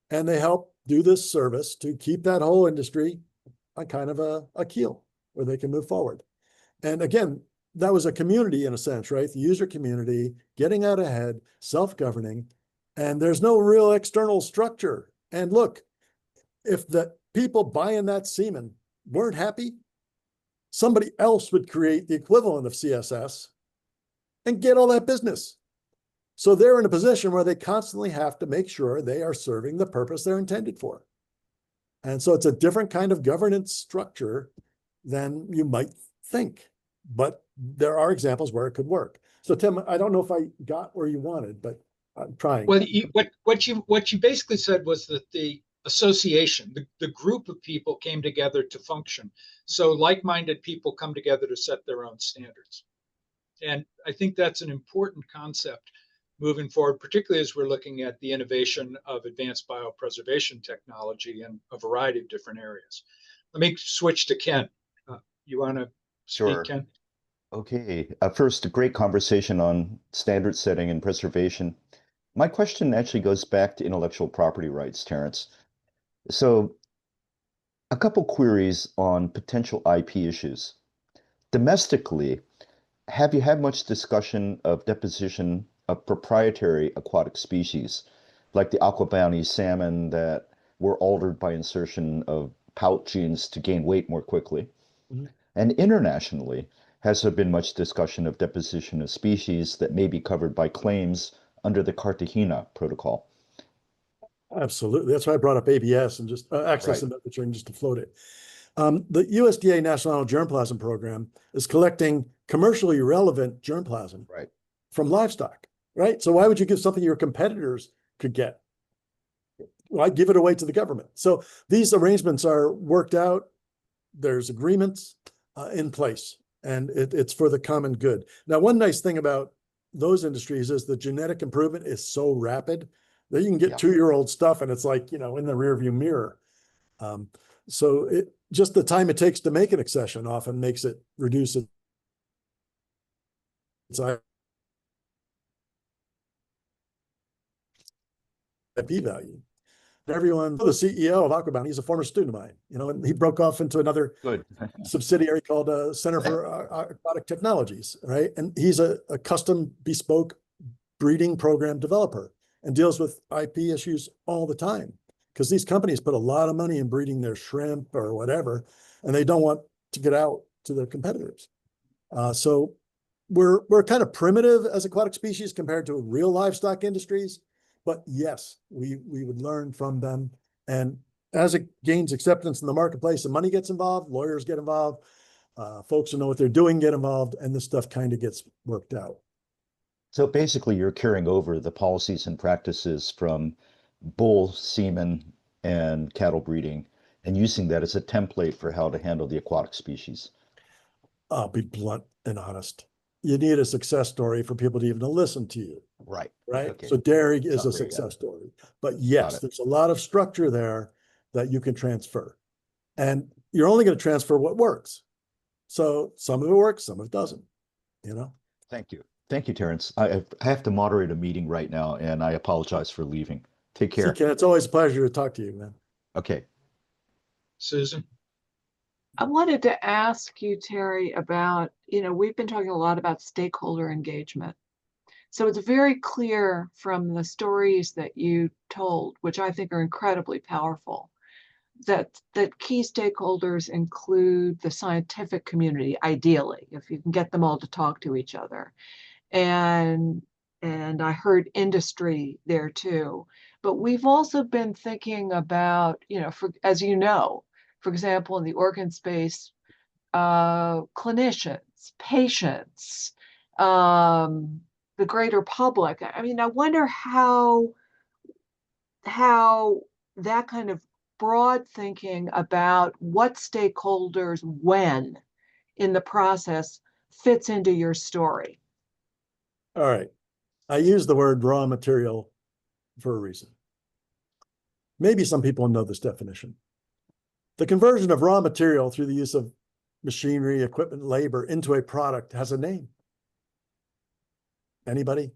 and they help do this service to keep that whole industry on kind of a keel where they can move forward. And again, that was a community in a sense, right? The user community getting out ahead, self-governing, and there's no real external structure. And look, if the people buying that semen weren't happy, somebody else would create the equivalent of CSS and get all that business. So they're in a position where they constantly have to make sure they are serving the purpose they're intended for. And so it's a different kind of governance structure than you might think, but there are examples where it could work. So Tim, I don't know if I got where you wanted, but I'm trying. Well, what you basically said was that the association, the group of people came together to function. So like-minded people come together to set their own standards. And I think that's an important concept moving forward, particularly as we're looking at the innovation of advanced biopreservation technology in a variety of different areas. Let me switch to Ken. You want to speak, Sure. Ken? Okay. First, a great conversation on standard setting and preservation. My question actually goes back to intellectual property rights, Terrence. So, a couple queries on potential IP issues. Domestically, have you had much discussion of deposition of proprietary aquatic species, like the aqua bounty salmon that were altered by insertion of pout genes to gain weight more quickly? Mhm. And internationally, has there been much discussion of deposition of species that may be covered by claims under the Cartagena Protocol? Absolutely. That's why I brought up ABS and just access Right. and nurturing just to float it. The USDA National Germplasm Program is collecting commercially relevant germplasm Right. from livestock, right? So why would you give something your competitors could get? Why give it away to the government? So these arrangements are worked out. There's agreements in place, and it's for the common good. Now, one nice thing about those industries is the genetic improvement is so rapid that you can get Yeah. 2-year-old stuff, and it's like, in the rearview mirror. So just the time it takes to make an accession often makes it reduce its IP value. Everyone, the CEO of Aquabound, he's a former student of mine, and he broke off into another Good. subsidiary called Center for Aquatic Technologies, right? And he's a custom bespoke breeding program developer and deals with IP issues all the time because these companies put a lot of money in breeding their shrimp or whatever, and they don't want to get out to their competitors. So we're kind of primitive as aquatic species compared to real livestock industries, but yes, we would learn from them. And as it gains acceptance in the marketplace and money gets involved, lawyers get involved, folks who know what they're doing get involved, and this stuff kind of gets worked out. So basically, you're carrying over the policies and practices from bull semen and cattle breeding and using that as a template for how to handle the aquatic species. I'll be blunt and honest. You need a success story for people to even listen to you, Right. right? Okay. So dairy is a Summary, yeah. success story. But Got yes, it. there's a lot of structure there that you can transfer. And you're only going to transfer what works. So some of it works, some of it doesn't, Thank you. Thank you, Terrence. I have to moderate a meeting right now, and I apologize for leaving. Take See, care. Ken, it's always a pleasure to talk to you, man. Okay. Susan? I wanted to ask you, Terry, about, we've been talking a lot about stakeholder engagement. So it's very clear from the stories that you told, which I think are incredibly powerful, that key stakeholders include the scientific community, ideally, if you can get them all to talk to each other. And I heard industry there too. But we've also been thinking about, as you know, for example, in the organ space, clinicians, patients, the greater public. I mean, I wonder how that kind of broad thinking about what stakeholders when in the process fits into your story. All right. I use the word raw material for a reason. Maybe some people know this definition. The conversion of raw material through the use of machinery, equipment, labor into a product has a name. Anybody?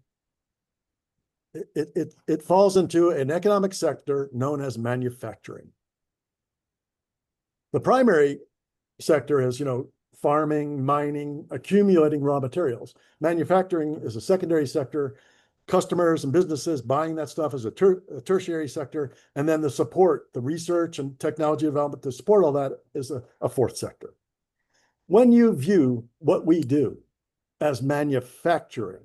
It falls into an economic sector known as manufacturing. The primary sector is, farming, mining, accumulating raw materials. Manufacturing is a secondary sector. Customers and businesses buying that stuff is a tertiary sector. And then the support, the research and technology development to support all that is a fourth sector. When you view what we do as manufacturing,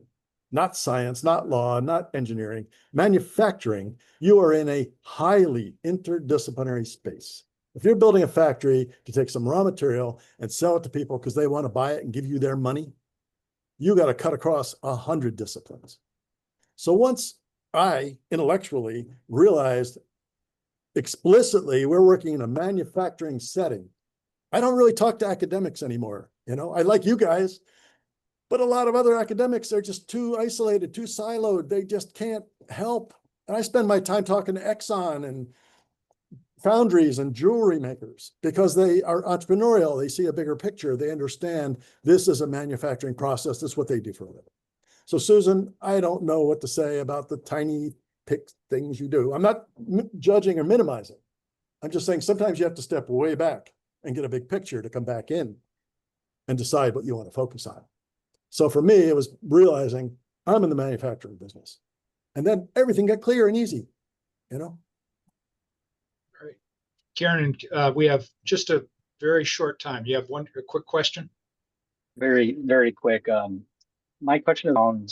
not science, not law, not engineering, manufacturing, you are in a highly interdisciplinary space. If you're building a factory to take some raw material and sell it to people because they want to buy it and give you their money, you got to cut across 100 disciplines. So once I intellectually realized explicitly we're working in a manufacturing setting. I don't really talk to academics anymore. You know, I like you guys, but a lot of other academics are just too isolated, too siloed. They just can't help. And I spend my time talking to Exxon and foundries and jewelry makers because they are entrepreneurial. They see a bigger picture. They understand this is a manufacturing process. This is what they do for a living. So Susan, I don't know what to say about the tiny things you do. I'm not judging or minimizing. I'm just saying sometimes you have to step way back and get a big picture to come back in and decide what you want to focus on. So for me, it was realizing I'm in the manufacturing business. And then everything got clear and easy, you know? Right. Karen, we have just a very short time. You have a quick question? Very, very quick. My question is on,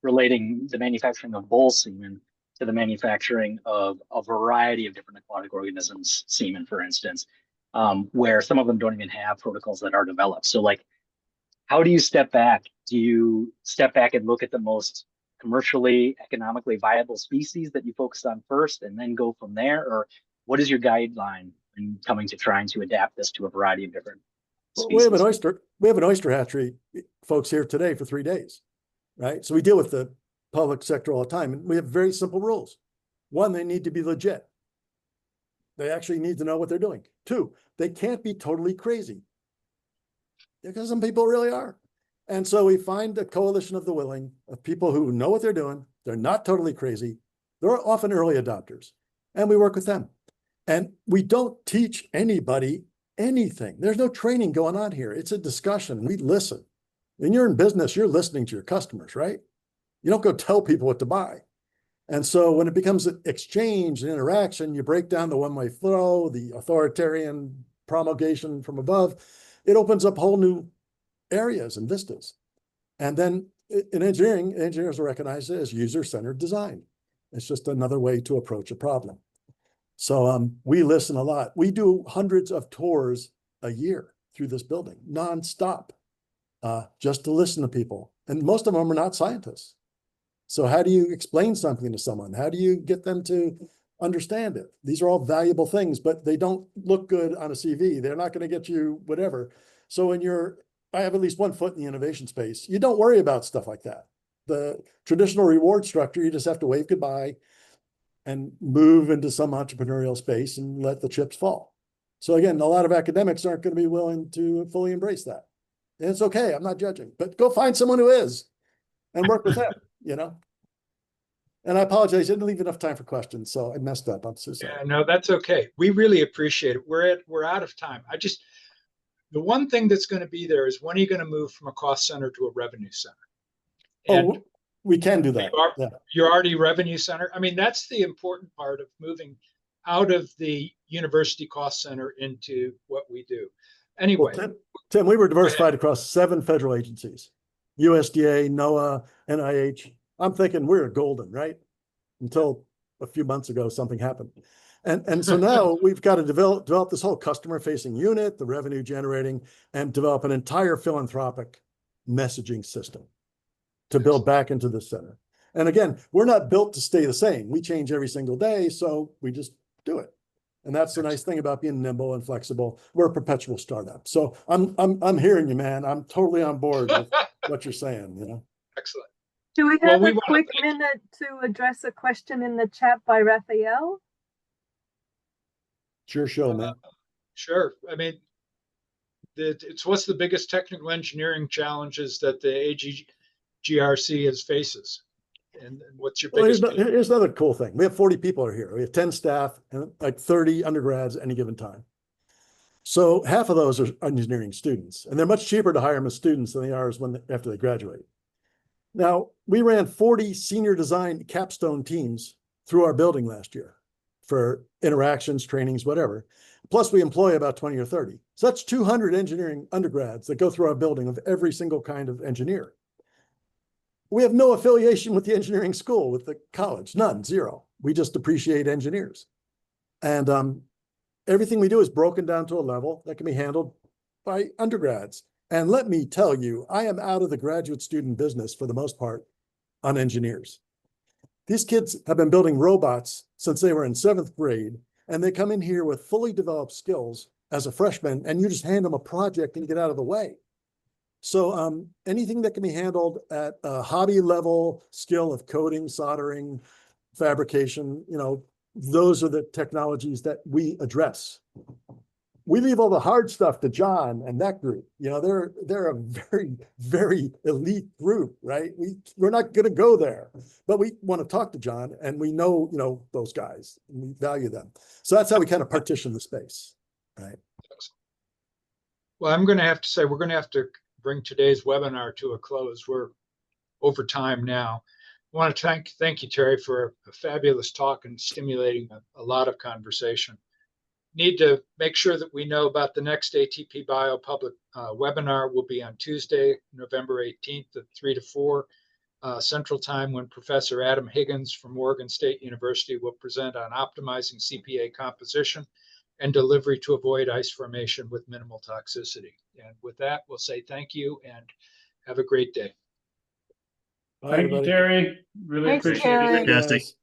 relating the manufacturing of bull semen to the manufacturing of a variety of different aquatic organisms, semen, for instance, where some of them don't even have protocols that are developed. So like, how do you step back? Do you step back and look at the most commercially, economically viable species that you focus on first and then go from there? Or what is your guideline in coming to trying to adapt this to a variety of different species? We have an oyster hatchery folks here today for 3 days, right? So we deal with the public sector all the time, and we have very simple rules. One, they need to be legit. They actually need to know what they're doing. Two, they can't be totally crazy, because some people really are. And so we find a coalition of the willing, of people who know what they're doing. They're not totally crazy. They're often early adopters, and we work with them. And we don't teach anybody anything. There's no training going on here. It's a discussion. We listen. When you're in business, you're listening to your customers, right? You don't go tell people what to buy. And so when it becomes an exchange and interaction, you break down the one-way flow, the authoritarian promulgation from above, it opens up whole new areas and vistas. And then in engineering, engineers recognize it as user-centered design. It's just another way to approach a problem. So we listen a lot. We do hundreds of tours a year through this building, nonstop, just to listen to people. And most of them are not scientists. So how do you explain something to someone? How do you get them to understand it? These are all valuable things, but they don't look good on a CV. They're not going to get you whatever. So when I have at least 1 foot in the innovation space, you don't worry about stuff like that. The traditional reward structure, you just have to wave goodbye and move into some entrepreneurial space and let the chips fall. So again, a lot of academics aren't going to be willing to fully embrace that. And it's okay, I'm not judging, but go find someone who is and work with them, you know? And I apologize, I didn't leave enough time for questions, so I messed up. I'm so sorry. Yeah, no, that's okay. We really appreciate it. We're out of time. The one thing that's going to be there is, when are you going to move from a cost center to a revenue center? And we can do that. You're already revenue center. I mean, that's the important part of moving out of the university cost center into what we do. Anyway. Well, Tim, we were diversified across 7 federal agencies, USDA, NOAA, NIH. I'm thinking we're golden, right? Until a few months ago, something happened. And so now we've got to develop this whole customer-facing unit, the revenue generating, and develop an entire philanthropic messaging system to build back into the center. And again, we're not built to stay the same. We change every single day, so we just do it. And that's the nice thing about being nimble and flexible. We're a perpetual startup. So I'm hearing you, man. I'm totally on board with what you're saying, you know. Excellent. Do we have a quick minute to address a question in the chat by Raphael? Sure, show, man. Sure. I mean, it's what's the biggest technical engineering challenges that the AGRC faces? And what's your biggest? Well, here's another cool thing. We have 40 people here. We have 10 staff and like 30 undergrads at any given time. So half of those are engineering students, and they're much cheaper to hire them as students than they are after they graduate. Now, we ran 40 senior design capstone teams through our building last year for interactions, trainings, whatever. Plus, we employ about 20 or 30. So that's 200 engineering undergrads that go through our building of every single kind of engineer. We have no affiliation with the engineering school, with the college, none, zero. We just appreciate engineers. And everything we do is broken down to a level that can be handled by undergrads. And let me tell you, I am out of the graduate student business for the most part on engineers. These kids have been building robots since they were in 7th grade, and they come in here with fully developed skills as a freshman, and you just hand them a project and get out of the way. So anything that can be handled at a hobby level skill of coding, soldering, fabrication, those are the technologies that we address. We leave all the hard stuff to John and that group. They're a very, very elite group, right? We're not going to go there, but we want to talk to John, and we know, those guys, and we value them. So that's how we kind of partition the space, right? Well, I'm going to have to say, we're going to have to bring today's webinar to a close. We're over time now. I want to thank you, Terry, for a fabulous talk and stimulating a lot of conversation. Need to make sure that we know about the next ATP-Bio public webinar. Will be on Tuesday, November 18th at 3 to 4 Central Time, when Professor Adam Higgins from Oregon State University will present on optimizing CPA composition and delivery to avoid ice formation with minimal toxicity. And with that, we'll say thank you and have a great day. Bye, Thank you, everybody. Terry. Really Thanks, appreciate it. Terry. Guys.